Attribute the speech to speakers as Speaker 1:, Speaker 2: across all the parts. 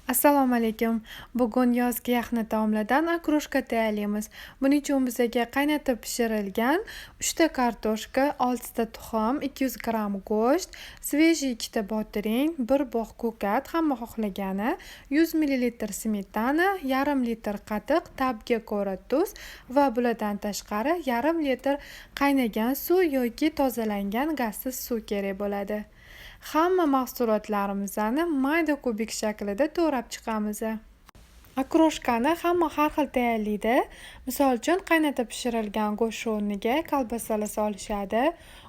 Speaker 1: Assalomu alaykum. Bugun yozgi yaxna taomlardan okroshka tayyorlaymiz. Buning uchun bizga qaynatib pishirilgan 3 ta kartoshka, 6 ta tuxum, 200 gramm go'sht, svejiy 2 ta botiring, 1 bog' ko'kat, hamma xohlagani, 100 ml smetana, yarim litr qatiq, ta'bga ko'ra tuz va bulardan tashqari yarim litr qaynagan suv yoki tozalangan gazsiz suv kerak bo'ladi. Hamma mahsulotlarimizni mayda kubik shaklida to'g'rab chiqamiz. Okroshkani hamma har xil tayyorlaydi. Misol uchun qaynatib pishirilgan go'sht o'rniga kolbasalar solishadi.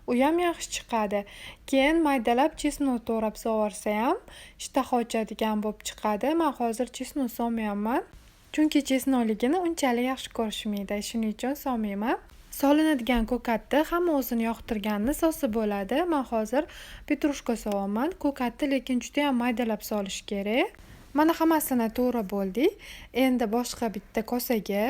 Speaker 1: U ham yaxshi chiqadi. Keyin maydalab chesnok to'g'rab sovursa ham ishtaha ochadigan bo'lib chiqadi. Men hozir chesnok solmayapman. Chunki chesnokligini unchalik yaxshi ko'rishmaydi. Shuning uchun solmayman. Solinadigan ko'katni hamma o'zini yoqtirganini solsa bo'ladi. Men hozir petrushka solyapman. Ko'katni lekin juda ham maydalab solish kerak. Mana hammasini to'g'ri bo'ldik. Endi boshqa bitta kosaga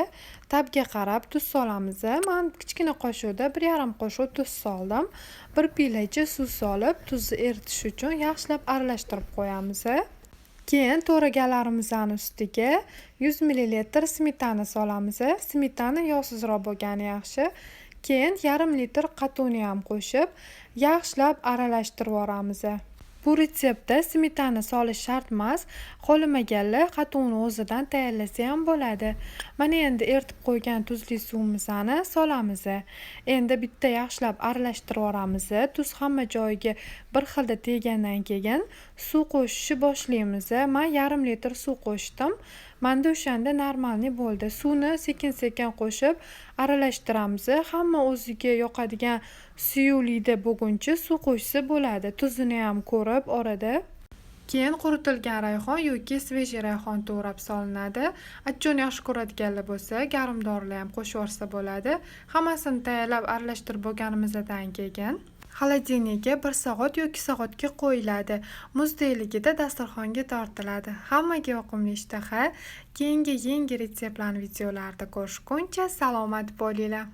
Speaker 1: tabga qarab tuz solamiz. Men kichkina qoshiqda 1,5 qoshiq tuz soldim. 1 piyola suv solib, tuzni eritish uchun yaxshilab aralashtirib qo'yamiz. Keyin to'g'ragalarimizni ustiga 100 ml smetana solamiz. Smetana yog'sizroq bo'lgani yaxshi. Keyin yarim litr qatuvni ham qo'shib, yaxshilab aralashtirib yoramiz. Bu retseptda smetana solish shart emas. Xohlamaganlar qatuvni o'zidan tayyorlasa ham bo'ladi. Mana endi eritib qo'ygan tuzli suvimizni solamiz. Endi bitta yaxshilab aralashtirib yoramiz. Tuz hamma joyiga bir xilda teggandan keyin suv qo'shishni boshlaymiz. Men yarim litr suv qo'shdim. Menda o'shanda normalniy bo'ldi. Suvni sekin-sekin qo'shib aralashtiramiz. Hamma o'ziga yoqadigan suyuqlikda bo'lguncha suv qo'shsa bo'ladi. Tuzini ham ko'rib orada. Keyin quritilgan rayhon yoki svejiy rayhon to'g'rab solinadi. Achchiqni yaxshi ko'radiganlar bo'lsa, garimdorlar ham qo'shib yorsa bo'ladi. Hammasini tayyorlab aralashtirib bo'lganimizdan keyin xolodilnikka 1 soat yoki soatga qo'yiladi. Muzdeligida dasturxonga tortiladi. Hammaga yoqimli ishtaha. Keyingi yangi retseptlarni videolarda ko'rishguncha salomat bo'linglar.